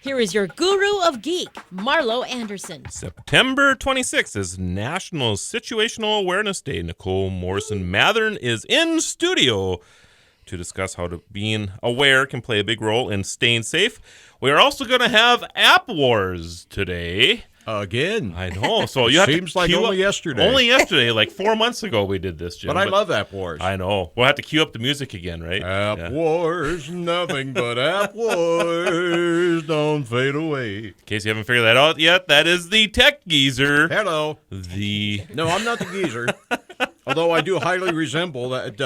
Here is your guru of geek, Marlo Anderson. September 26th is National Situational Awareness Day. Nicole Morrison Mathern is in studio to discuss how being aware can play a big role in staying safe. We are also going to have App Wars today. Again. I know. So you have Seems to like only yesterday. Only yesterday, like 4 months ago we did this, Jim. But I love App Wars. I know. We'll have to cue up the music again, right? App Wars, nothing but App Wars, don't fade away. In case you haven't figured that out yet, that is the Tech Geezer. Hello. No, I'm not the geezer. Although I do highly resemble that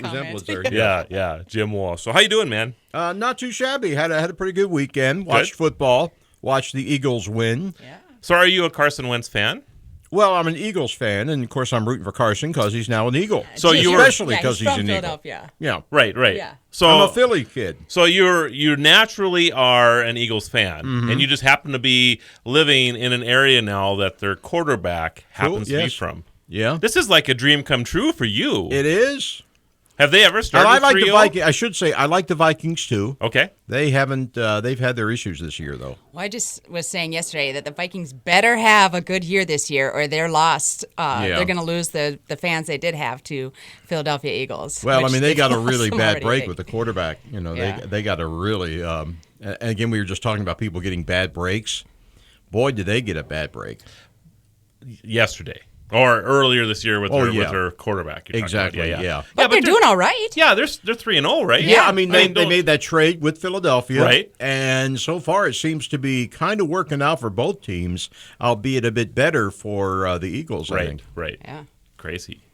resemblance there. Yeah, Jim Walsh. So how you doing, man? Not too shabby. Had a pretty good weekend. Watched football. Watched the Eagles win. Yeah. So are you a Carson Wentz fan? Well, I'm an Eagles fan, and of course I'm rooting for Carson because he's now an Eagle. So especially because he's an Philadelphia. Eagle. Yeah. Right. Yeah. So I'm a Philly kid. So you naturally are an Eagles fan, and you just happen to be living in an area now that their quarterback happens to be from. Yeah. This is like a dream come true for you. It is. Have they ever started? I like the Vikings. I should say I like the Vikings too. Okay. They haven't. They've had their issues this year, though. Well, I just was saying yesterday that the Vikings better have a good year this year, or they're lost. They're going to lose the fans they did have to Philadelphia Eagles. Well, I mean, they got a really bad already, break with the quarterback. You know, they got a really. And again, we were just talking about people getting bad breaks. Boy, did they get a bad break yesterday. Or earlier this year with their quarterback. Exactly, yeah. But they're doing all right. Yeah, they're 3-0, right? Yeah, I mean, they made that trade with Philadelphia. Right. And so far it seems to be kind of working out for both teams, albeit a bit better for the Eagles, I think. Right. Yeah.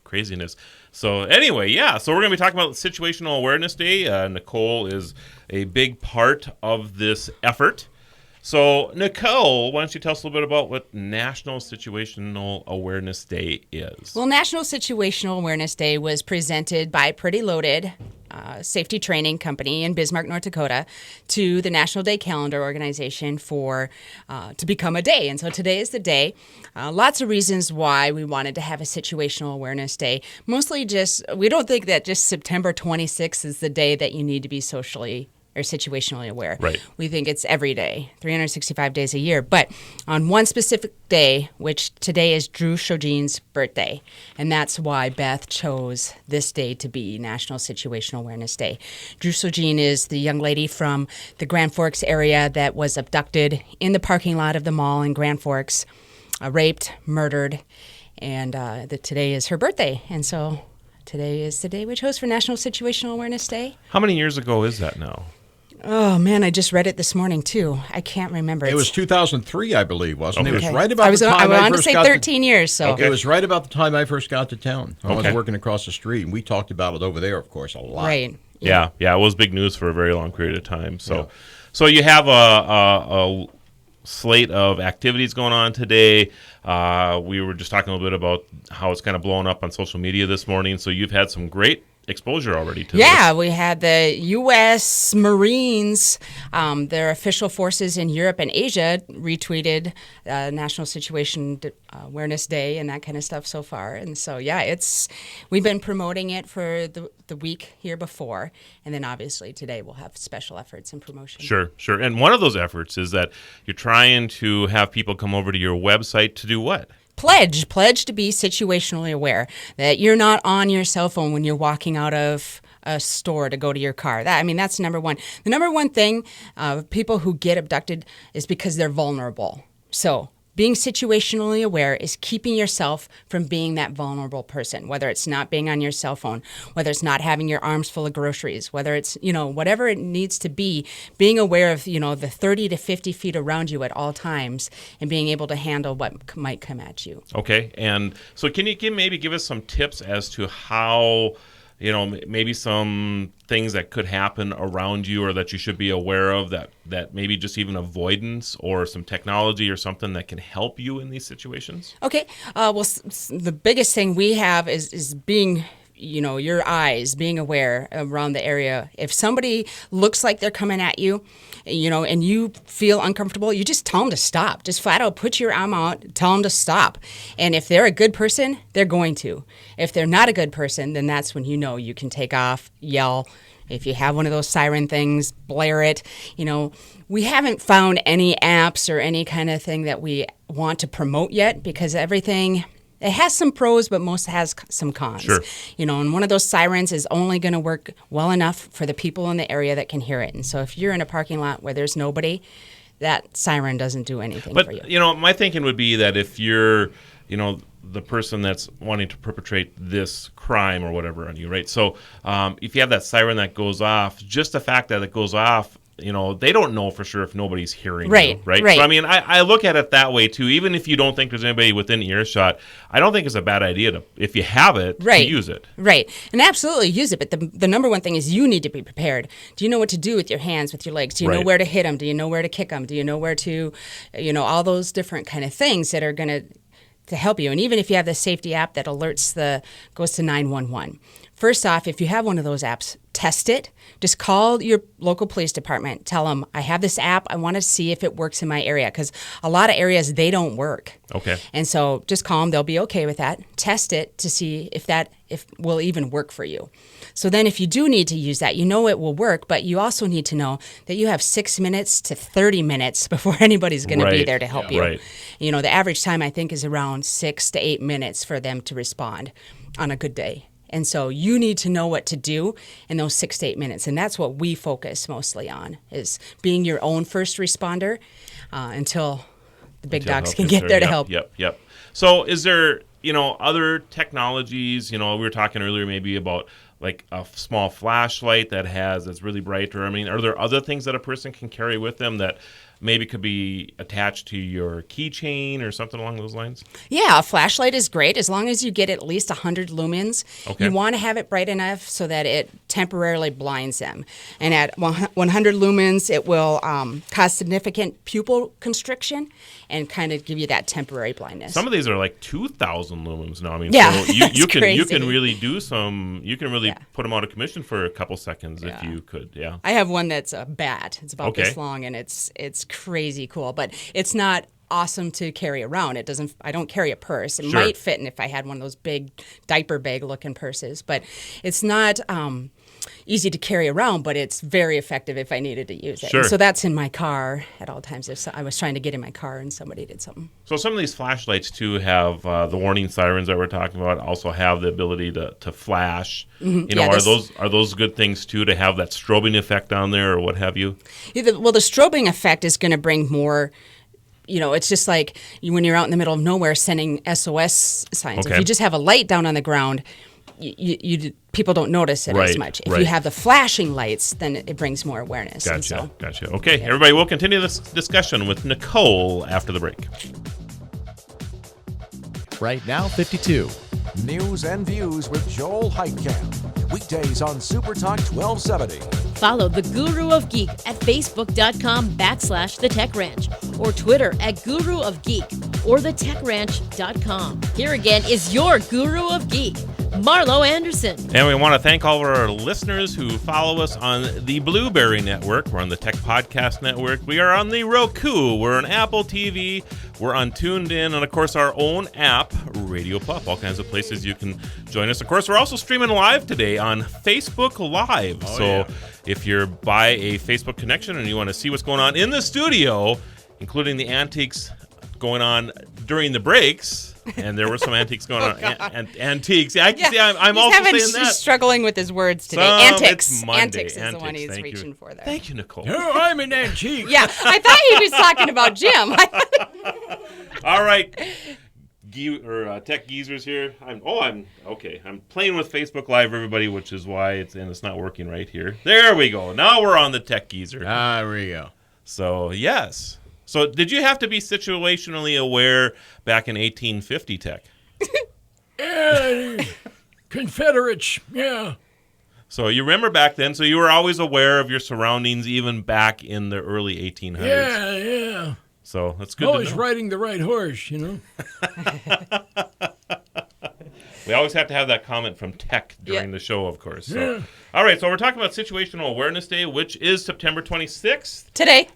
Craziness. So anyway, so we're going to be talking about Situational Awareness Day. Nicole is a big part of this effort. So, Nicole, why don't you tell us a little bit about what National Situational Awareness Day is? Well, National Situational Awareness Day was presented by Pretty Loaded, safety training company in Bismarck, North Dakota, to the National Day Calendar Organization to become a day. And so today is the day. Lots of reasons why we wanted to have a Situational Awareness Day. Mostly we don't think that just September 26th is the day that you need to be situationally aware. Right. We think it's every day, 365 days a year. But on one specific day, which today is Drew Shogin's birthday, and that's why Beth chose this day to be National Situational Awareness Day. Drew Shogin is the young lady from the Grand Forks area that was abducted in the parking lot of the mall in Grand Forks, raped, murdered, and today is her birthday. And so today is the day we chose for National Situational Awareness Day. How many years ago is that now? Oh, man, I just read it this morning, too. I can't remember. It was 2003, I believe, wasn't it? Okay. It was right about the time I I wanted to first say got 13 years, so. It was right about the time I first got to town. I was Okay. working across the street, and we talked about it over there, of course, a lot. Right. Yeah, it was big news for a very long period of time. So you have a slate of activities going on today. We were just talking a little bit about how it's kind of blowing up on social media this morning. So you've had some great exposure already to this. We had the U.S. Marines, their official forces in Europe and Asia retweeted National Situation Awareness Day and that kind of stuff so far. And so, we've been promoting it for the week here before. And then obviously today we'll have special efforts and promotion. Sure. And one of those efforts is that you're trying to have people come over to your website to do what? Pledge to be situationally aware, that you're not on your cell phone when you're walking out of a store to go to your car. That's number one. The number one thing, people who get abducted is because they're vulnerable. So being situationally aware is keeping yourself from being that vulnerable person, whether it's not being on your cell phone, whether it's not having your arms full of groceries, whether it's, whatever it needs to be, being aware of, the 30 to 50 feet around you at all times and being able to handle what might come at you. Okay. And so can you maybe give us some tips as to how, maybe some things that could happen around you or that you should be aware of that maybe just even avoidance or some technology or something that can help you in these situations? Okay. The biggest thing we have is being your eyes, being aware around the area. If somebody looks like they're coming at you, and you feel uncomfortable, you just tell them to stop. Just flat out put your arm out, tell them to stop. And if they're a good person, they're going to. If they're not a good person, then that's when you can take off, yell, If you have one of those siren things, blare it. We haven't found any apps or any kind of thing that we want to promote yet, because everything, it has some pros, but most has some cons. Sure. And one of those sirens is only going to work well enough for the people in the area that can hear it. And so if you're in a parking lot where there's nobody, that siren doesn't do anything for you. But, my thinking would be that if you're, the person that's wanting to perpetrate this crime or whatever on you, right? So if you have that siren that goes off, just the fact that it goes off, they don't know for sure if nobody's hearing you, right? So, I look at it that way, too. Even if you don't think there's anybody within earshot, I don't think it's a bad idea to, if you have it, to use it. Right. And absolutely use it. But the number one thing is you need to be prepared. Do you know what to do with your hands, with your legs? Do you know where to hit them? Do you know where to kick them? Do you know where to, all those different kind of things that are going to help you. And even if you have the safety app that goes to 911. First off, if you have one of those apps, test it. Just call your local police department. Tell them, I have this app. I want to see if it works in my area, because a lot of areas, they don't work. Okay. And so just call them. They'll be okay with that. Test it to see if will even work for you. So then if you do need to use that, it will work, but you also need to know that you have 6 minutes to 30 minutes before anybody's going to be there to help you. Right. The average time, I think, is around 6 to 8 minutes for them to respond on a good day. And so you need to know what to do in those 6 to 8 minutes. And that's what we focus mostly on, is being your own first responder until the big dogs can get there to help. Yep. So is there, other technologies, we were talking earlier maybe about like a small flashlight that's really bright, or, are there other things that a person can carry with them that maybe could be attached to your keychain or something along those lines? Yeah, a flashlight is great as long as you get at least 100 lumens. Okay. You want to have it bright enough so that it temporarily blinds them. And at 100 lumens, it will cause significant pupil constriction and kind of give you that temporary blindness. Some of these are like 2,000 lumens now. So you can really do some. You can really put them out of commission for a couple seconds if you could. Yeah. I have one that's a bat. It's about this long, and it's crazy cool, but it's not awesome to carry around. I don't carry a purse. It might fit in if I had one of those big diaper bag looking purses, but it's not easy to carry around, but it's very effective if I needed to use it. Sure. So that's in my car at all times. If I was trying to get in my car and somebody did something. So some of these flashlights too have the warning sirens that we're talking about, also have the ability to flash. Mm-hmm. Are those good things too, to have that strobing effect on there or what have you? The strobing effect is going to bring more. It's just like when you're out in the middle of nowhere sending SOS signs. Okay. If you just have a light down on the ground, people don't notice it as much. If you have the flashing lights, then it brings more awareness. Gotcha. Okay, everybody, we'll continue this discussion with Nicole after the break. Right Now 52. News and Views with Joel Heitkamp. Weekdays on Super Talk 1270. Follow the Guru of Geek at facebook.com/The Tech Ranch or Twitter at Guru of Geek or thetechranch.com. Here again is your Guru of Geek, Marlo Anderson. And we want to thank all of our listeners who follow us on the Blueberry Network. We're on the Tech Podcast Network. We are on the Roku. We're on Apple TV. We're on Tuned In, and of course our own app, Radio Pup. All kinds of places you can join us. Of course, we're also streaming live today on Facebook Live. If you're by a Facebook connection and you want to see what's going on in the studio, including the antiques going on during the breaks, and there were some antiques going on. Antiques. I'm also saying that. Struggling with his words today. Antics. Antics is the one he's reaching for there. Thank you, Nicole. Oh, I'm an antique. Yeah, I thought he was talking about Jim. All right. Tech geezers here. I'm playing with Facebook Live, everybody, which is why it's not working right here. There we go. Now we're on the Tech Geezer. There we go. So yes. So did you have to be situationally aware back in 1850, Tech? Confederates, yeah. So you remember back then, so you were always aware of your surroundings even back in the early 1800s. Yeah. So that's good Always to know. riding the right horse, We always have to have that comment from Tech during the show, of course. So. All right, so we're talking about Situational Awareness Day, which is September 26th.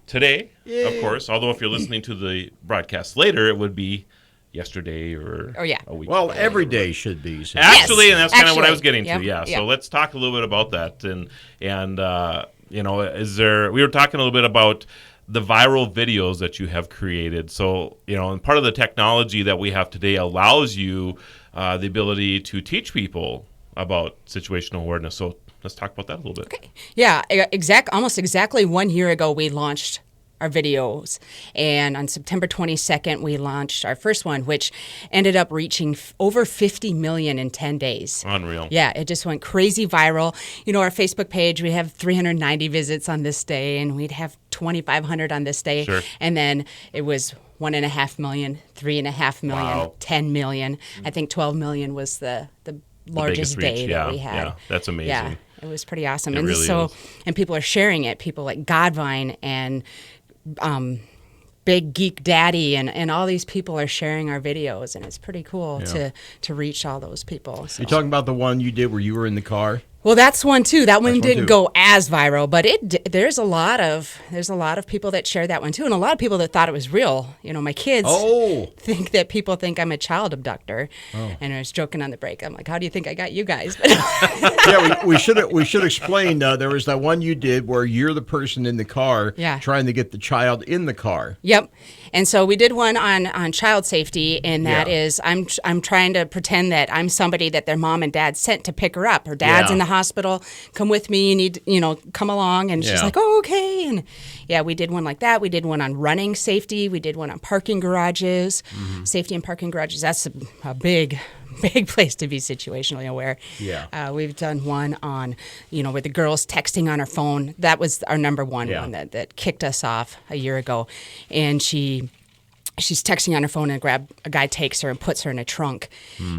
Today, of course, although if you're listening to the broadcast later, it would be yesterday or a week Well, ago. every day should be. So. Actually, and that's kind of what I actually, was getting to. yep, Yeah. yep. So let's talk a little bit about that. And we were talking a little bit about the viral videos that you have created. So, and part of the technology that we have today allows you the ability to teach people about situational awareness. So let's talk about that a little bit. Okay. Yeah, almost exactly 1 year ago, we launched our videos. And on September 22nd, we launched our first one, which ended up reaching over 50 million in 10 days. Unreal. Yeah, it just went crazy viral. Our Facebook page, we have 390 visits on this day, and we'd have 2,500 on this day. Sure. And then it was 1.5 million, 3.5 million, Wow. 10 million. I think 12 million was the largest biggest day reach. that we had. Yeah, that's amazing. Yeah, it was pretty awesome. It And really so, is. and people are sharing it. People like Godvine and Big Geek Daddy and all these people are sharing our videos, and it's pretty cool to reach all those people. So. You're talking about the one you did where you were in the car? Well, that's one too. That one one didn't too. go as viral, but there's a lot of people that share that one too, and a lot of people that thought it was real. My kids think that people think I'm a child abductor, and I was joking on the break. I'm like, how do you think I got you guys? Yeah, we should explain. There was that one you did where you're the person in the car trying to get the child in the car. Yep. And so we did one on child safety, and that is I'm trying to pretend that I'm somebody that their mom and dad sent to pick her up. Her dad's in the hospital. Come with me. You need, come along. And she's like, oh, okay. And we did one like that. We did one on running safety. We did one on parking garages, safety in parking garages. That's a big place to be situationally aware. Yeah. We've done one on, with the girls texting on her phone. That was our number one that kicked us off a year ago. And she's texting on her phone, and a guy takes her and puts her in a trunk.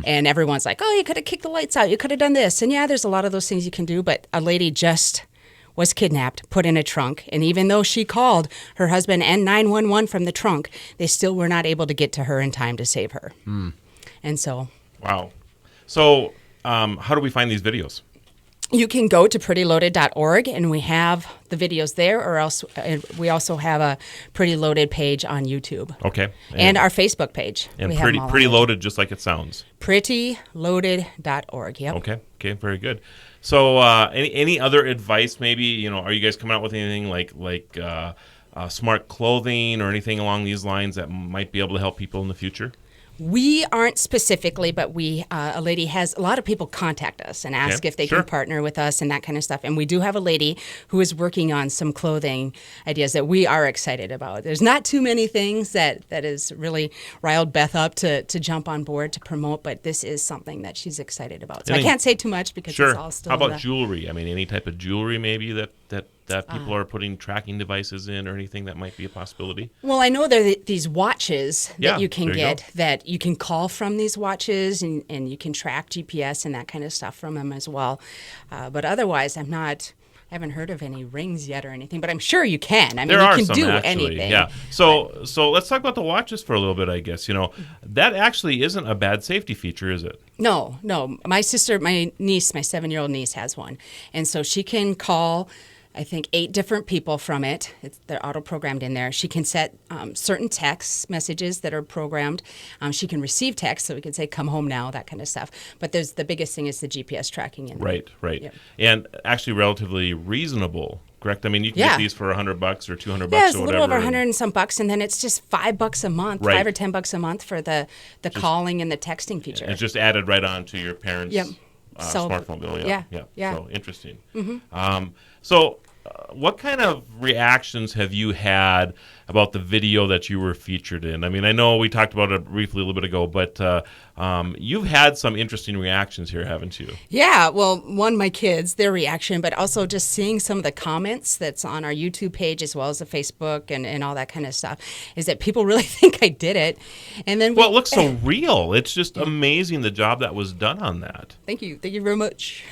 And everyone's like, oh, you could have kicked the lights out. You could have done this. And there's a lot of those things you can do. But a lady just was kidnapped, put in a trunk. And even though she called her husband and 911 from the trunk, they still were not able to get to her in time to save her. And so... Wow. So how do we find these videos? You can go to prettyloaded.org, and we have the videos there, or else we also have a Pretty Loaded page on YouTube. Okay. And our Facebook page. And we have them all pretty on there. loaded, just like it sounds. prettyloaded.org. Yep. Okay, very good. So any other advice maybe, are you guys coming out with anything like smart clothing or anything along these lines that might be able to help people in the future? We aren't specifically, but a lot of people contact us and ask if they can partner with us and that kind of stuff. And we do have a lady who is working on some clothing ideas that we are excited about. There's not too many things that has really riled Beth up to jump on board to promote, but this is something that she's excited about. So I can't say too much because it's all still... How about jewelry? I mean, any type of jewelry maybe that people are putting tracking devices in, or anything that might be a possibility? Well, I know there are these watches that you can get go. that you can call from these watches, and you can track GPS and that kind of stuff from them as well. But otherwise, I haven't heard of any rings yet or anything, but I'm sure you can. I mean, you can do anything. Yeah. So let's talk about the watches for a little bit, I guess. That actually isn't a bad safety feature, is it? No. My 7-year-old niece has one. And so she can call, I think, 8 different people from it. They're auto-programmed in there. She can set certain text messages that are programmed. She can receive text, so we can say, come home now, that kind of stuff. But the biggest thing is the GPS tracking in there. Right. Yep. And actually relatively reasonable, correct? I mean, you can get these for $100 or $200 or Yeah, it's whatever. a little over 100 and some bucks, and then it's just $5 a month, Right. $5 or $10 a month for the calling and the texting feature. It's just added right on to your parents' smartphone bill. Yeah. So interesting. So what kind of reactions have you had about the video that you were featured in? I mean, I know we talked about it briefly a little bit ago, but you've had some interesting reactions here, haven't you? Yeah, well, my kids, their reaction, but also just seeing some of the comments that's on our YouTube page as well as the Facebook and all that kind of stuff, is that people really think I did it. And then it looks so real. It's just amazing the job that was done on that. Thank you very much.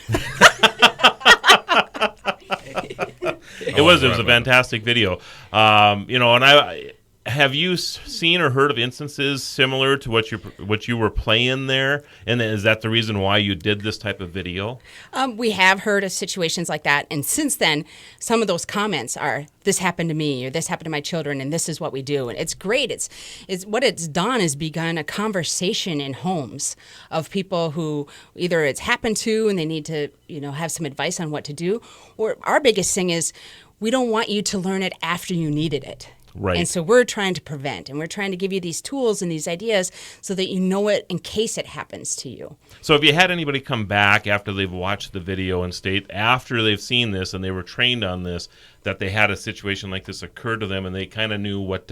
It was a fantastic video. And have you seen or heard of instances similar to what you were playing there? And is that the reason why you did this type of video? We have heard of situations like that, and since then, some of those comments are, "This happened to me," or "This happened to my children," and "This is what we do." And it's great. It's what it's done is begun a conversation in homes of people who either it's happened to and they need to have some advice on what to do, or our biggest thing is we don't want you to learn it after you needed it. Right. And so we're trying to prevent, and we're trying to give you these tools and these ideas so that you know it in case it happens to you. So if you had anybody come back after they've watched the video and state after they've seen this and they were trained on this, that they had a situation like this occur to them and they kind of knew what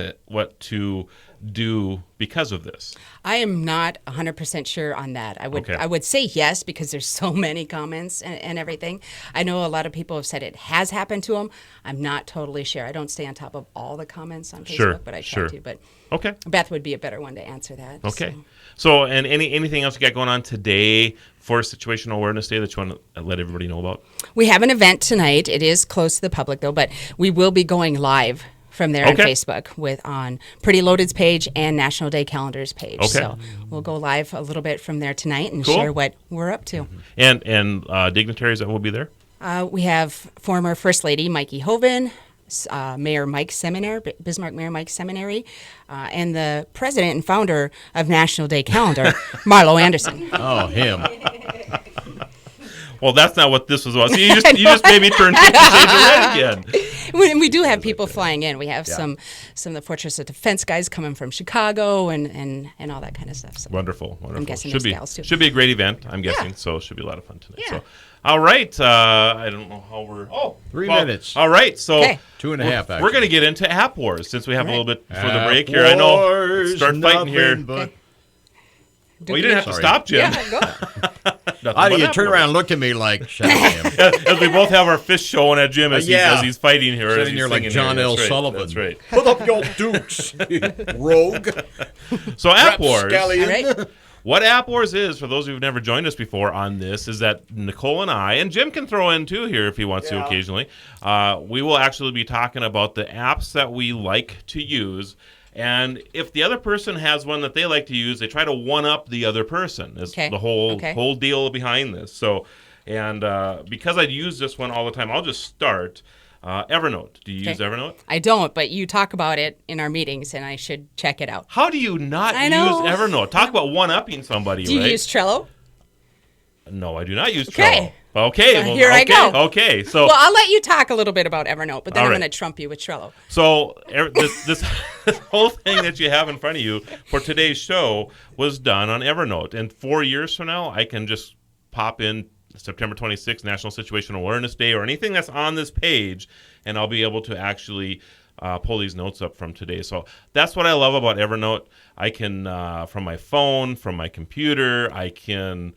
to do because of this? I am not 100% sure on that. I would say yes, because there's so many comments and everything. I know a lot of people have said it has happened to them. I'm not totally sure. I don't stay on top of all the comments on Facebook, but I try to. But okay, Beth would be a better one to answer that. Okay. So and anything else you got going on today for Situational Awareness Day that you want to let everybody know about? We have an event tonight. It is closed to the public, though, but we will be going live from there on Facebook on Pretty Loaded's page and National Day Calendar's page. Okay. So we'll go live a little bit from there tonight and share what we're up to. And dignitaries that will be there? We have former First Lady Mikey Hoven, Mayor Mike Seminary, Bismarck Mayor Mike Seminary, and the president and founder of National Day Calendar, Marlo Anderson. Oh, him. Well, that's not what this was about. So you just maybe turned 50 Shades of Red again. We do have people flying in. We have some of the Fortress of Defense guys coming from Chicago and all that kind of stuff. So Wonderful. I'm guessing should be gals too. Should be a great event, I'm guessing. So it should be a lot of fun tonight. Yeah. So, all right. I don't know how we're. 3 minutes. All right. So 2.5. Actually. We're going to get into app wars since we have a little bit for the break here. I know. Start fighting here. Well, you didn't have to stop, Jim. Yeah, go. How do you turn around and look at me like, shut up, Jim? As we both have our fists showing at Jim as he's fighting here. Sitting here like John L. Sullivan. That's right. Put up your dukes, rogue. So app wars. Scallion. What App Wars is, for those who've never joined us before on this, is that Nicole and I, and Jim can throw in too here if he wants to occasionally, we will actually be talking about the apps that we like to use. And if the other person has one that they like to use, they try to one-up the other person. Is the whole deal behind this. So, and because I use this one all the time, I'll just start. Evernote. Do you use Evernote? I don't, but you talk about it in our meetings, and I should check it out. How do you not use Evernote? Talk about one-upping somebody, Do you use Trello? No, I do not use Trello. Here I go. Okay, so well, I'll let you talk a little bit about Evernote, but then I'm going to trump you with Trello. So this whole thing that you have in front of you for today's show was done on Evernote, and 4 years from now, I can just pop in September 26th, National Situational Awareness Day, or anything that's on this page, and I'll be able to actually pull these notes up from today. So that's what I love about Evernote. I can, from my phone, from my computer, I can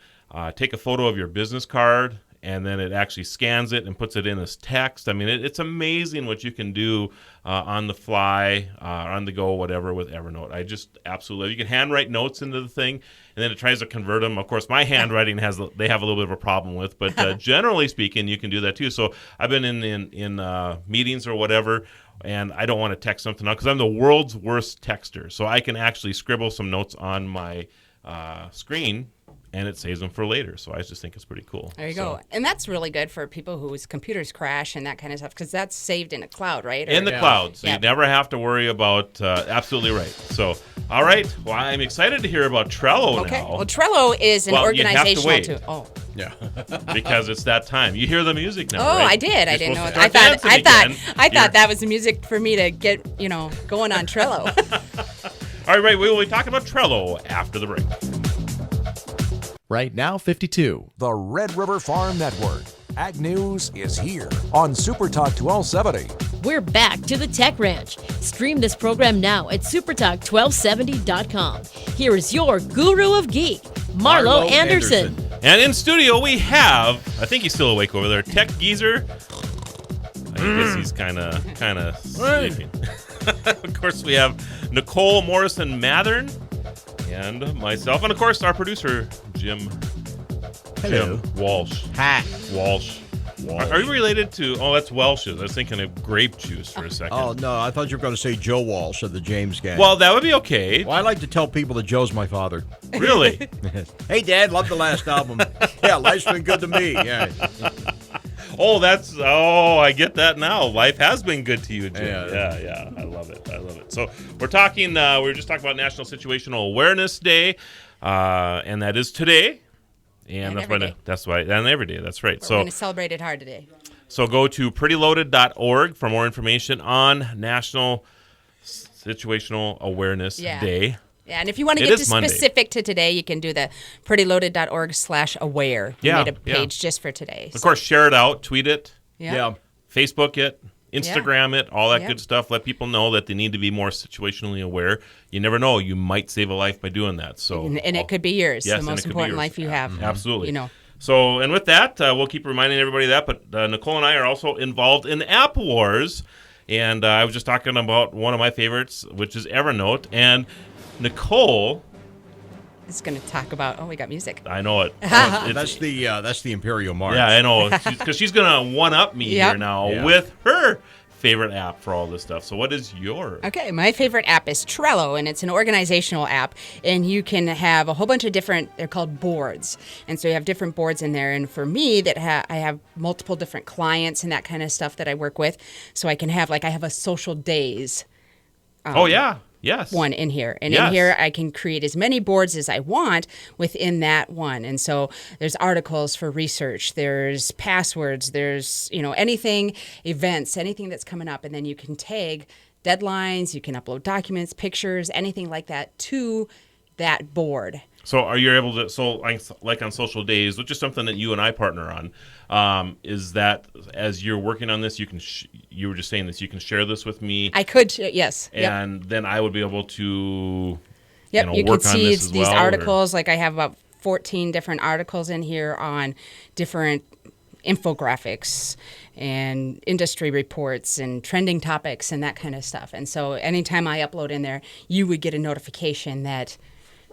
take a photo of your business card, and then it actually scans it and puts it in as text. I mean, it's amazing what you can do on the fly, on the go, whatever, with Evernote. I just absolutely love it. You can handwrite notes into the thing, and then it tries to convert them. Of course, my handwriting they have a little bit of a problem with, but generally speaking, you can do that too. So I've been in meetings or whatever, and I don't want to text something out because I'm the world's worst texter. So I can actually scribble some notes on my screen, and it saves them for later. So I just think it's pretty cool. There you go. And that's really good for people whose computers crash and that kind of stuff, because that's saved in a cloud, right? In the cloud. So you never have to worry about, absolutely right. So, all right. Well, I'm excited to hear about Trello now. Well, Trello is an organizational tool. Oh. Yeah. Because it's that time. You hear the music now, right? I did. I didn't know. I thought that was the music for me to get, going on Trello. All right, we will be talking about Trello after the break. Right now, 52. The Red River Farm Network. Ag News is here on Super Talk 1270. We're back to the Tech Ranch. Stream this program now at supertalk1270.com. Here is your guru of geek, Marlo Anderson. And in studio we have, I think he's still awake over there, Tech Geezer. I guess he's kind of sleeping. Of course, we have Nicole Morrison Mathern and myself, and of course our producer Jim Hello. Walsh. Hi. Walsh. Walsh. Are you related to? Oh, that's Welsh's. I was thinking of grape juice for a second. Oh, no, I thought you were going to say Joe Walsh of the James Gang. Well, that would be okay. Well, I like to tell people that Joe's my father. Really? Hey, Dad, love the last album. Yeah, life's been good to me. Yeah. I get that now. Life has been good to you, Jim. Yeah. I love it. So we're just talking about National Situational Awareness Day, and that is today. And every day. That's right. And every day. That's right. We're going to celebrate it hard today. So go to prettyloaded.org for more information on National Situational Awareness Day. Yeah, and if you want to get specific to today, you can do the prettyloaded.org/aware. We made a page just for today. Of course, share it out, tweet it, Yeah. Facebook it, Instagram it, all that good stuff. Let people know that they need to be more situationally aware. You never know. You might save a life by doing that. So, and it could be yours, yes, the most important life you have. Absolutely. You know. So, and with that, we'll keep reminding everybody that. But Nicole and I are also involved in App Wars. And I was just talking about one of my favorites, which is Evernote. And Nicole is going to talk about. Oh, we got music. I know it. That's the Imperial March. Yeah, I know. Because she's going to one-up me here now with her favorite app for all this stuff. So what is your? Okay, my favorite app is Trello, and it's an organizational app, and you can have a whole bunch of different, they're called boards, and so you have different boards in there, and for me, I have multiple different clients and that kind of stuff that I work with, so I can have, I have a social days. Yes. One in here. And in here, I can create as many boards as I want within that one. And so there's articles for research, there's passwords, there's, anything, events, anything that's coming up. And then you can tag deadlines, you can upload documents, pictures, anything like that to that board. So are you able to, like on Social Days, which is something that you and I partner on, is that as you're working on this, you can, you were just saying this, you can share this with me. I could, yes. And then I would be able to, you work can on see this as these well, articles, I have about 14 different articles in here on different infographics and industry reports and trending topics and that kind of stuff. And so anytime I upload in there, you would get a notification that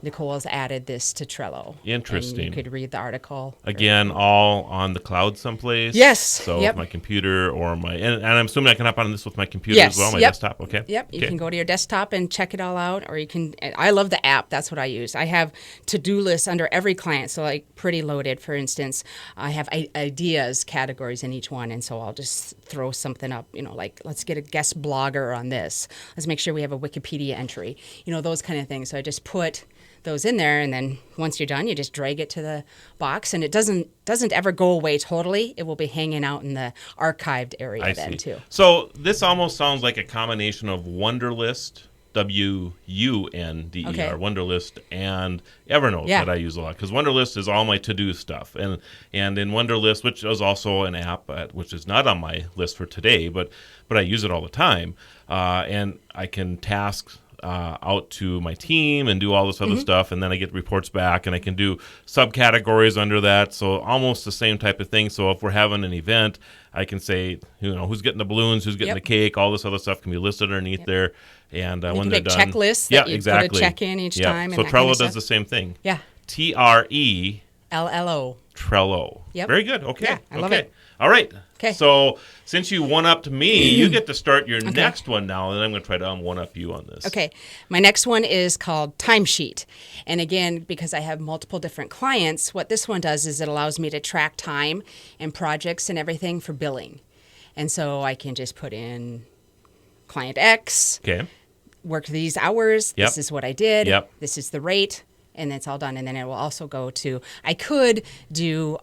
Nicole has added this to Trello. Interesting. And you could read the article. Again, all on the cloud someplace. Yes. So with my computer or and I'm assuming I can hop on this with my computer as well, my desktop. Okay. Yep. You can go to your desktop and check it all out, or you can. I love the app. That's what I use. I have to-do lists under every client. So like Pretty Loaded, for instance, I have ideas categories in each one, and so I'll just throw something up. Like let's get a guest blogger on this. Let's make sure we have a Wikipedia entry. Those kind of things. So I just put those in there, and then once you're done, you just drag it to the box, and it doesn't ever go away totally. It will be hanging out in the archived area too. So this almost sounds like a combination of Wunderlist, WUNDER, Wunderlist, and Evernote that I use a lot, because Wunderlist is all my to-do stuff, and in Wunderlist, which is also an app which is not on my list for today, but I use it all the time, and I can task out to my team and do all this other stuff, and then I get reports back, and I can do subcategories under that, so almost the same type of thing. So if we're having an event, I can say, who's getting the balloons, who's getting the cake, all this other stuff can be listed underneath there, and when they're done, checklists that you put a check in each time. So Trello does the same thing. Yeah. TRELLO. Trello. Yep. Very good. Okay. Yeah, I love it. All right. Okay. So since you one-upped me, you get to start your next one now, and I'm going to try to one-up you on this. Okay. My next one is called Timesheet. And again, because I have multiple different clients, what this one does is it allows me to track time and projects and everything for billing. And so I can just put in client X, work these hours, this is what I did, this is the rate, and it's all done. And then it will also go to, I could do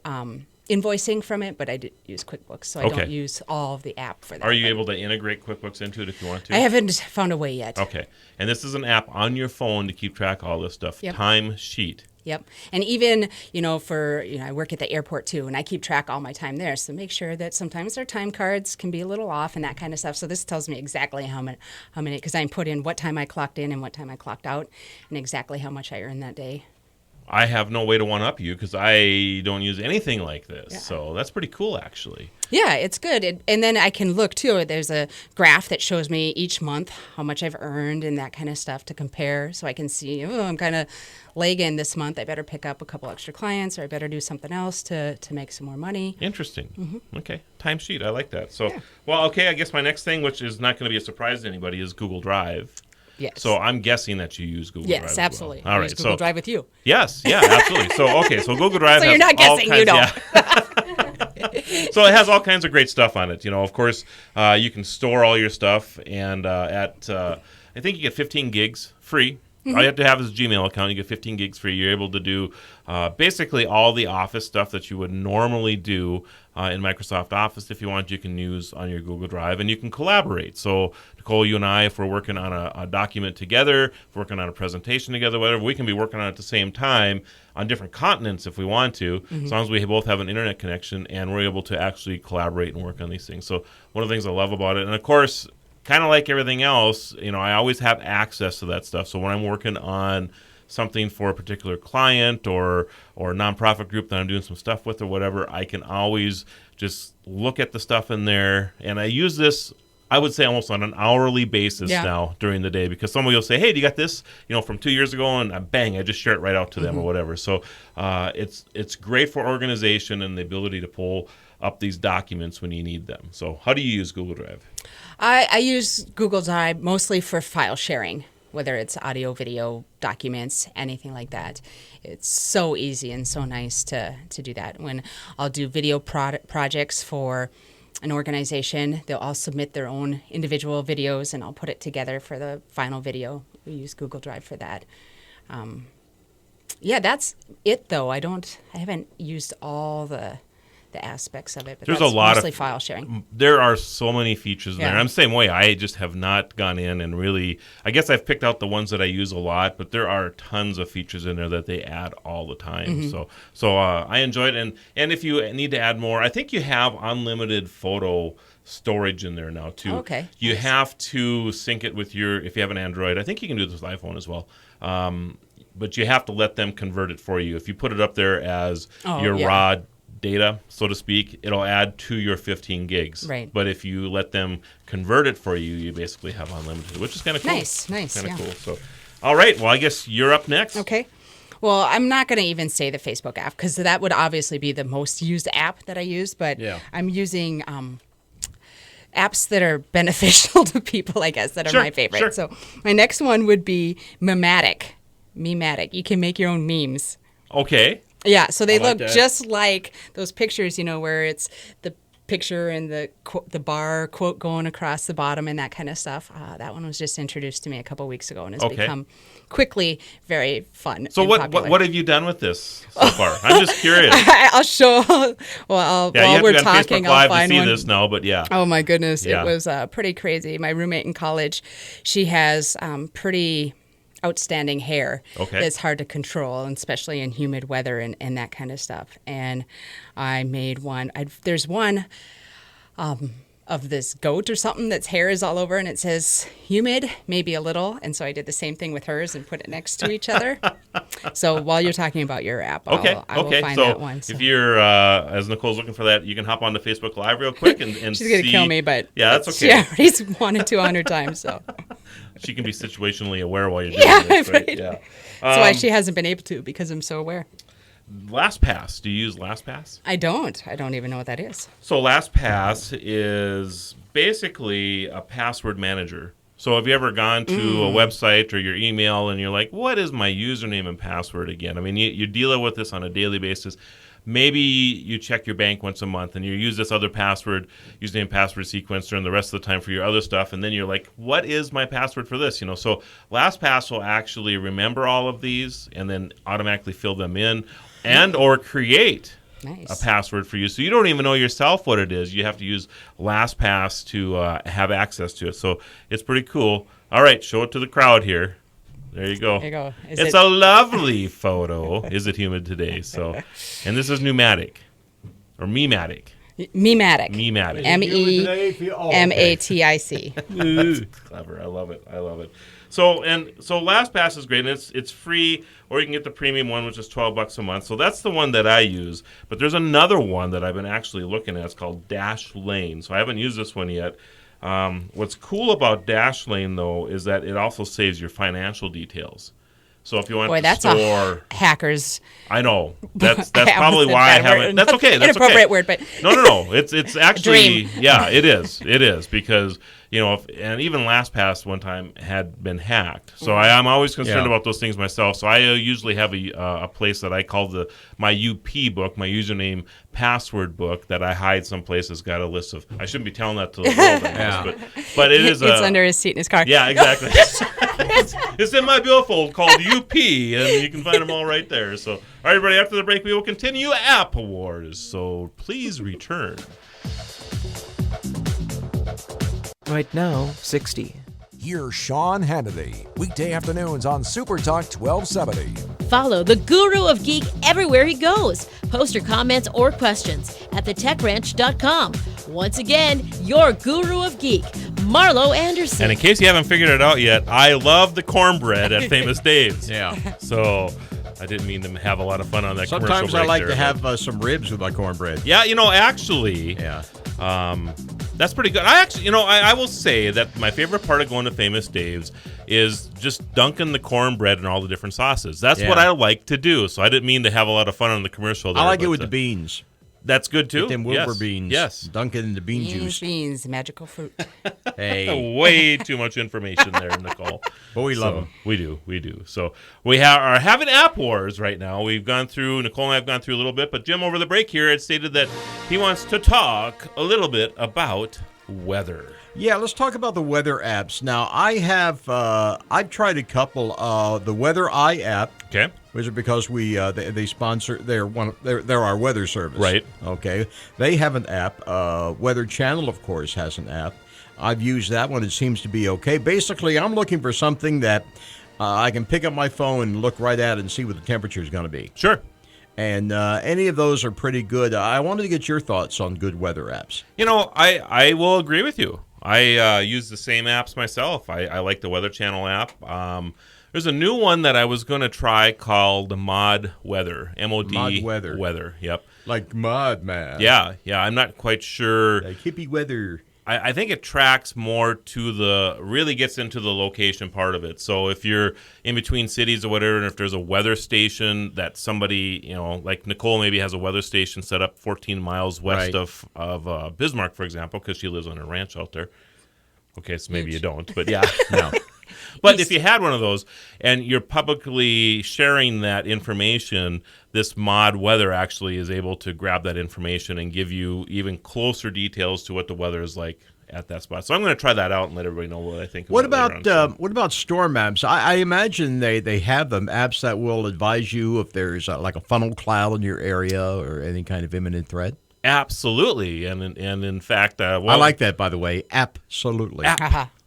invoicing from it, but I did use QuickBooks, so I don't use all of the app for that. Are you able to integrate QuickBooks into it if you want to? I haven't found a way yet. Okay. And this is an app on your phone to keep track of all this stuff. Timesheet. Yep. And even, I work at the airport too, and I keep track all my time there. So make sure that sometimes our time cards can be a little off and that kind of stuff. So this tells me exactly how many, because I put in what time I clocked in and what time I clocked out and exactly how much I earned that day. I have no way to one-up you because I don't use anything like this. Yeah. So that's pretty cool, actually. Yeah, it's good. And then I can look, too. There's a graph that shows me each month how much I've earned and that kind of stuff to compare. So I can see, I'm kind of lagging this month. I better pick up a couple extra clients, or I better do something else to make some more money. Interesting. Mm-hmm. Okay. Timesheet. I like that. So, well, okay, I guess my next thing, which is not going to be a surprise to anybody, is Google Drive. Yes. So I'm guessing that you use Google Drive. Yes, absolutely. Well. All right. Use Google Drive with you. Yes. Yeah. Absolutely. So so Google Drive. So has you're not all guessing. kinds, You don't. Yeah. So it has all kinds of great stuff on it. Of course, you can store all your stuff, and I think you get 15 gigs free. Mm-hmm. All you have to have is a Gmail account. You get 15 gigs free. You're able to do basically all the Office stuff that you would normally do in Microsoft Office. If you want, you can use on your Google Drive, and you can collaborate. So, Nicole, you and I, if we're working on a document together, if we're working on a presentation together, whatever, we can be working on it at the same time on different continents if we want to, as long as we both have an internet connection and we're able to actually collaborate and work on these things. So one of the things I love about it, and of course, kind of like everything else, I always have access to that stuff. So when I'm working on something for a particular client or nonprofit group that I'm doing some stuff with or whatever, I can always just look at the stuff in there. And I use this, I would say, almost on an hourly basis now during the day, because somebody will say, hey, do you got this, from 2 years ago? And bang, I just share it right out to them or whatever. So it's great for organization and the ability to pull up these documents when you need them. So how do you use Google Drive? I use Google Drive mostly for file sharing, whether it's audio, video, documents, anything like that. It's so easy and so nice to do that. When I'll do video projects for an organization, they'll all submit their own individual videos, and I'll put it together for the final video. We use Google Drive for that. That's it, though. I haven't used all the aspects of it, but there's that's a lot mostly of file sharing. There are so many features in there. I'm the same way. I just have not gone in and really, I guess I've picked out the ones that I use a lot, but there are tons of features in there that they add all the time. So I enjoy it. And if you need to add more, I think you have unlimited photo storage in there now too. Okay. You have to sync it with if you have an Android. I think you can do this with iPhone as well. But you have to let them convert it for you. If you put it up there as raw data, so to speak, it'll add to your 15 gigs. Right. But if you let them convert it for you, you basically have unlimited, which is kind of cool. Nice. Kind of cool. So, all right. Well, I guess you're up next. Okay. Well, I'm not going to even say the Facebook app, because that would obviously be the most used app that I use. But I'm using apps that are beneficial to people, I guess, that are my favorite. Sure. So my next one would be Mematic. You can make your own memes. Okay. Yeah, so they look that. just like those pictures, where it's the picture and the bar quote going across the bottom and that kind of stuff. That one was just introduced to me a couple weeks ago and has become quickly very fun. So what have you done with this so far? I'm just curious. I'll show. Well, while we're talking, I'll find to see one. this now, but yeah. Oh my goodness, it was pretty crazy. My roommate in college, she has pretty outstanding hair that's hard to control, and especially in humid weather and that kind of stuff. And I made one. There's one of this goat or something that's hair is all over, and it says humid, maybe a little. And so I did the same thing with hers and put it next to each other. So while you're talking about your app, I will find that one. So. If you're, as Nicole's looking for that, you can hop onto Facebook Live real quick and She's going to kill me, but that's okay. She already wanted 200 times, so. She can be situationally aware while you're doing this, right? Right. Yeah. That's why she hasn't been able to, because I'm so aware. LastPass. Do you use LastPass? I don't. I don't even know what that is. So LastPass is basically a password manager. So have you ever gone to a website or your email and you're like, what is my username and password again? I mean, you deal with this on a daily basis. Maybe you check your bank once a month and you use this other password, username password sequencer, and the rest of the time for your other stuff. And then you're like, what is my password for this? So LastPass will actually remember all of these and then automatically fill them in and or create a password for you. So you don't even know yourself what it is. You have to use LastPass to have access to it. So it's pretty cool. All right, show it to the crowd here. There you go. There you go. It's a lovely photo. Is it humid today? So, and this is pneumatic or mematic. Mematic. Mematic. MEMATIC. Clever. I love it. So LastPass is great, and it's free, or you can get the premium one, which is $12 a month. So that's the one that I use. But there's another one that I've been actually looking at. It's called Dashlane. So I haven't used this one yet. What's cool about Dashlane, though, is that it also saves your financial details. So if you want to that's store hackers. I know. That's probably why I haven't. That's okay. That's inappropriate okay. word, but No. It's actually Dream. Yeah, it is because and even LastPass one time had been hacked. So I'm always concerned about those things myself. So I usually have a place that I call my UP book, my username password book, that I hide someplace. It's got a list of. I shouldn't be telling that to the world, I guess, but it is. It's under his seat in his car. Yeah, exactly. It's in my billfold called UP, and you can find them all right there. So, all right, everybody, after the break, we will continue App Wars. So please return. Right now, 60. Here's Sean Hannity, weekday afternoons on Super Talk 1270. Follow the Guru of Geek everywhere he goes. Post your comments or questions at thetechranch.com. Once again, your Guru of Geek, Marlo Anderson. And in case you haven't figured it out yet, I love the cornbread at Famous Dave's. Yeah. So I didn't mean to have a lot of fun on that commercial Sometimes I break like there, to have some ribs with my cornbread. Yeah, actually, that's pretty good. I will say that my favorite part of going to Famous Dave's is just dunking the cornbread in all the different sauces. That's what I like to do. So I didn't mean to have a lot of fun on the commercial there. I like it with the beans. That's good too. Get them Wilbur beans. Yes. Dunk it in the bean juice. Beans, magical fruit. Hey. Way too much information there, Nicole. But we love them. We do. So we are having App Wars right now. Nicole and I have gone through a little bit, but Jim over the break here had stated that he wants to talk a little bit about weather. Yeah, let's talk about the weather apps. Now, I've tried a couple. The Weather Eye app. Okay. Which is because they sponsor. They're our weather service. Right. Okay. They have an app. Weather Channel, of course, has an app. I've used that one. It seems to be okay. Basically, I'm looking for something that I can pick up my phone and look right at it and see what the temperature is going to be. Sure. And any of those are pretty good. I wanted to get your thoughts on good weather apps. I will agree with you. I use the same apps myself. I like the Weather Channel app. There's a new one that I was going to try called Mod Weather. MOD Mod Weather. Weather, yep. Like Mod Man. Yeah. I'm not quite sure. Like hippie weather. I think it tracks more to really gets into the location part of it. So if you're in between cities or whatever, and if there's a weather station that somebody, like Nicole maybe has a weather station set up 14 miles west of Bismarck, for example, because she lives on a ranch out there. Okay, so maybe you don't, but yeah. No. But if you had one of those and you're publicly sharing that information, this Mod Weather actually is able to grab that information and give you even closer details to what the weather is like at that spot. So I'm going to try that out and let everybody know what I think. What about storm apps? I imagine they have them apps that will advise you if there's like a funnel cloud in your area or any kind of imminent threat. Absolutely, and in fact, I like that, by the way. Absolutely.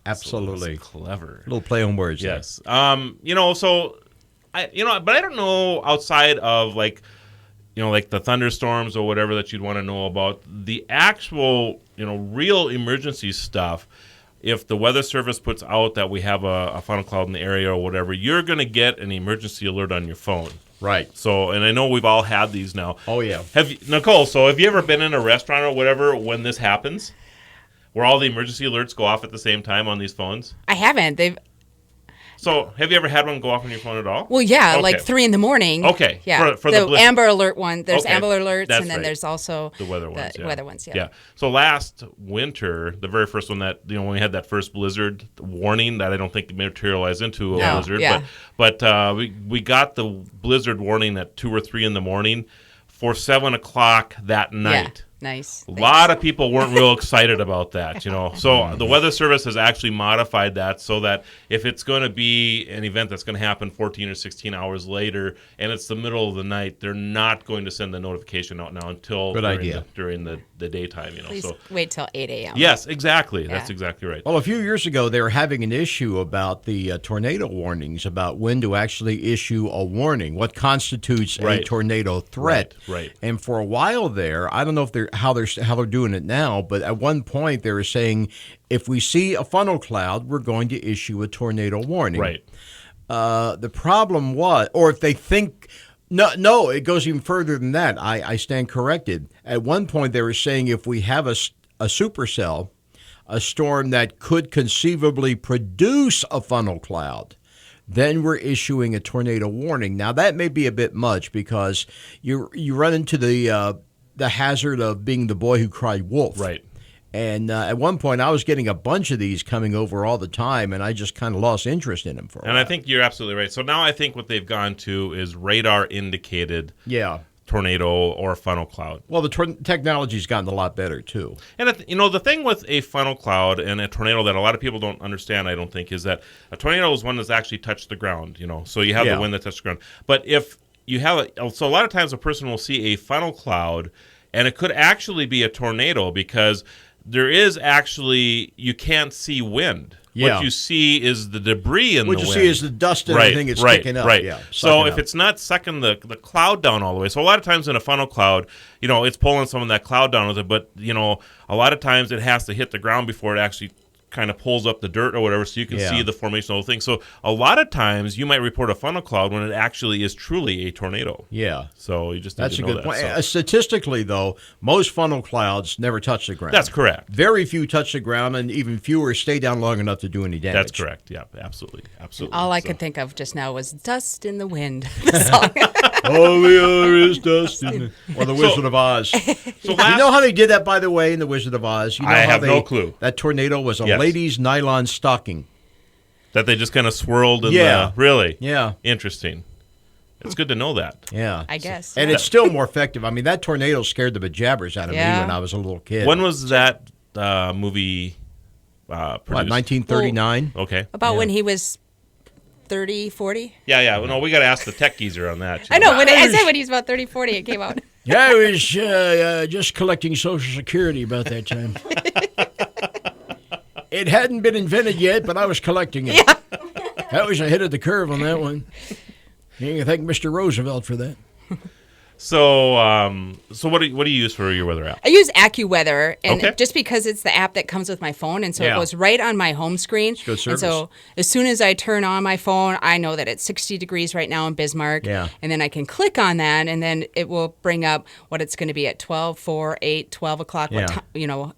Absolutely. So clever. A little play on words. Yes. But I don't know outside of like the thunderstorms or whatever that you'd want to know about the actual, real emergency stuff. If the weather service puts out that we have a funnel cloud in the area or whatever, you're going to get an emergency alert on your phone. Right. So, and I know we've all had these now. Oh, yeah. Nicole, so have you ever been in a restaurant or whatever when this happens? Where all the emergency alerts go off at the same time on these phones? I haven't. So, have you ever had one go off on your phone at all? Well, yeah, Okay. like 3 a.m. Okay. Yeah. For the the Amber Alert one. There's Okay. Amber Alerts, That's and then right. there's also the weather ones. weather ones, yeah. Yeah. So last winter, the very first one that when we had that first blizzard warning that I don't think materialized into a No, blizzard, yeah. but we got the blizzard warning at 2 or 3 in the morning for 7 o'clock that night. Yeah. Nice. A lot of people weren't real excited about that, So the Weather Service has actually modified that so that if it's going to be an event that's going to happen 14 or 16 hours later and it's the middle of the night, they're not going to send the notification out now until during the daytime, Please So wait till 8 a.m. yes, exactly. Yeah. That's exactly right. Well, a few years ago, they were having an issue about the tornado warnings, about when to actually issue a warning, what constitutes a Right. tornado threat. Right. And for a while there, I don't know if how they're doing it now. But at one point they were saying if we see a funnel cloud, we're going to issue a tornado warning. Right. The problem was, or if they think. No, it goes even further than that. I stand corrected. At one point, they were saying if we have a supercell, a storm that could conceivably produce a funnel cloud, then we're issuing a tornado warning. Now, that may be a bit much because you run into the hazard of being the boy who cried wolf. Right. And at one point, I was getting a bunch of these coming over all the time, and I just kind of lost interest in them for a while. And I think you're absolutely right. So now I think what they've gone to is radar-indicated tornado or funnel cloud. Well, the technology's gotten a lot better, too. And, the thing with a funnel cloud and a tornado that a lot of people don't understand, I don't think, is that a tornado is one that's actually touched the ground, So you have the wind that touched the ground. But if you have so a lot of times a person will see a funnel cloud, and it could actually be a tornado because there is actually, you can't see wind. Yeah. What you see is the debris in the wind. What you see is the dust and everything is sticking up. Right. Yeah, so if it's not sucking the cloud down all the way, so a lot of times in a funnel cloud, it's pulling some of that cloud down with it, but, a lot of times it has to hit the ground before it actually kind of pulls up the dirt or whatever so you can see the formation of the thing. So a lot of times you might report a funnel cloud when it actually is truly a tornado. Yeah. So you just need That's to a know good that. point. So. Statistically, though, most funnel clouds never touch the ground. That's correct. Very few touch the ground, and even fewer stay down long enough to do any damage. That's correct. Yeah, absolutely. All I could think of just now was Dust in the Wind, the song. All the other is dust in the... Or the Wizard of Oz. So you know how they did that, by the way, in the Wizard of Oz? You know I how have no clue. That tornado was a Yes. lady's nylon stocking. That they just kind of swirled in the... Really? Yeah. Interesting. It's good to know that. Yeah. I guess. And it's still more effective. I mean, that tornado scared the bejabbers out of me when I was a little kid. When was that movie produced? What, 1939? Okay. About when he was 30, 40? Yeah. Well, no, we got to ask the tech geezer on that. Too. I know. I said when he was about 30, 40, it came out. Yeah, I was just collecting Social Security about that time. It hadn't been invented yet, but I was collecting it. Yeah. That was ahead of the curve on that one. You can thank Mr. Roosevelt for that. So what do you use for your weather app? I use AccuWeather, and Okay. just because it's the app that comes with my phone, and so Yeah. it goes right on my home screen. good service. And so as soon as I turn on my phone, I know that it's 60 degrees right now in Bismarck. Yeah. And then I can click on that, and then it will bring up what it's going to be at 12, 4, 8, 12 o'clock, Yeah.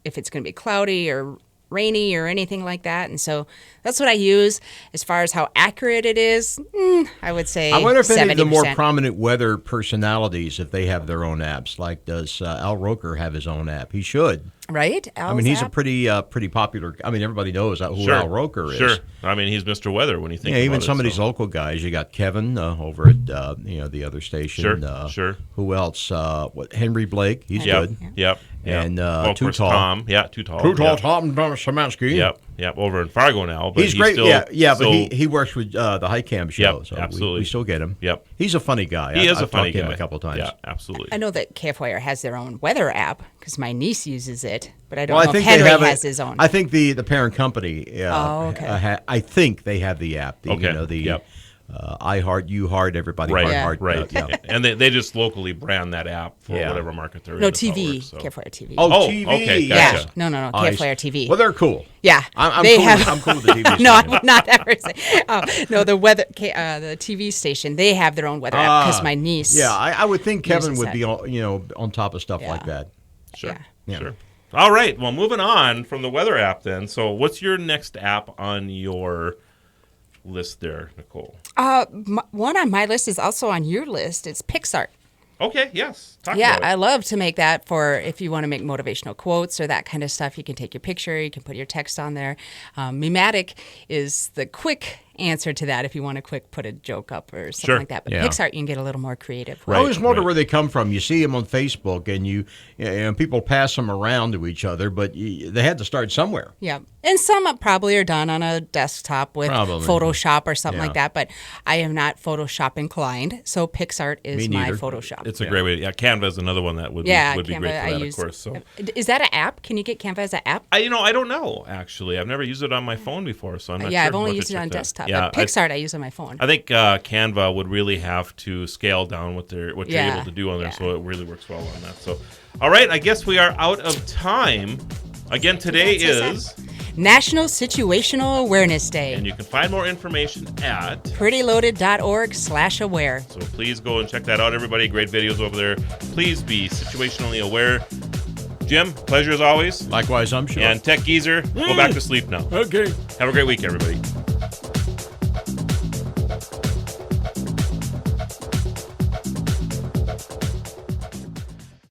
if it's going to be cloudy or rainy or anything like that. And so that's what I use. As far as how accurate it is, I would say I wonder if 70%. any of the more prominent weather personalities, if they have their own apps. Like, does Al Roker have his own app? He should. Right? I mean, he's Al's a app? pretty popular. I mean, everybody knows who Sure. Al Roker is. Sure. I mean, he's Mr. Weather when you think Yeah, about even it. some of these local guys. You got Kevin over at the other station. Sure, sure. Who else? Henry Blake. He's good. Yep. And of Too course, Tall. Tom. Yeah, Too Tall. Too Tall Yep. Tom Szymanski. Yep. Over in Fargo now. But He's great. Still, but he works with the High Cam show. Yep, so absolutely. We still get him. Yep. He's a funny guy. He is a I've funny talked to guy. him a couple times. Yeah, absolutely. I know that KFYR has their own weather app because my niece uses it, but I don't Well, know I think if Henry they have has his own. I think the parent company. okay. I think they have the app. Okay. Yep. I Heart, You Heart, Everybody Right, Heart. right. Yeah. And they just locally brand that app for Yeah. whatever market they're in. No, That's how it TV. works, so. KFYR TV. Oh, Oh, TV. okay, yeah. gotcha. No, KFYR TV. Well, they're cool. Yeah. I'm they cool. have. I'm cool with the TV. No, I station. would not ever say. No, the the TV station. They have their own weather app because my niece. Yeah, I would think Kevin uses would that. be on top of stuff like that. Sure. Yeah. Sure. All right. Well, moving on from the weather app then. So what's your next app on your list there, Nicole? One on my list is also on your list. It's PixArt. Okay, yes. Talk Yeah, about it. I love to make that for if you want to make motivational quotes or that kind of stuff. You can take your picture, you can put your text on there. Mematic is the quick answer to that if you want to put a joke up or something Sure. like that. But Yeah. PixArt, you can get a little more creative. I always wonder right. where they come from. You see them on Facebook, and people pass them around to each other, but they had to start somewhere. Yeah. And some probably are done on a desktop with Probably. Photoshop or something Yeah. like that. But I am not Photoshop inclined, so PixArt is Me my neither. Photoshop. It's a great way. Yeah, Canva is another one that would be Canva, great for I that, use. of course. So Is that an app? Can you get Canva as an app? I don't know actually. I've never used it on my phone before, so I'm not Yeah, sure. I've only We'll have used to it check on that. desktop. laptop. Yeah, but PixArt I use on my phone. I think Canva would really have to scale down what you're Yeah, able to do on there, yeah. so it really works well on that. So, all right, I guess we are out of time. Again, today is, National Situational Awareness Day. and you can find more information at. prettyloaded.org/aware. So please go and check that out, everybody. Great videos over there. Please be situationally aware. Jim, pleasure as always. Likewise, I'm sure. And Tech Geezer, go back to sleep now. Okay. Have a great week, everybody.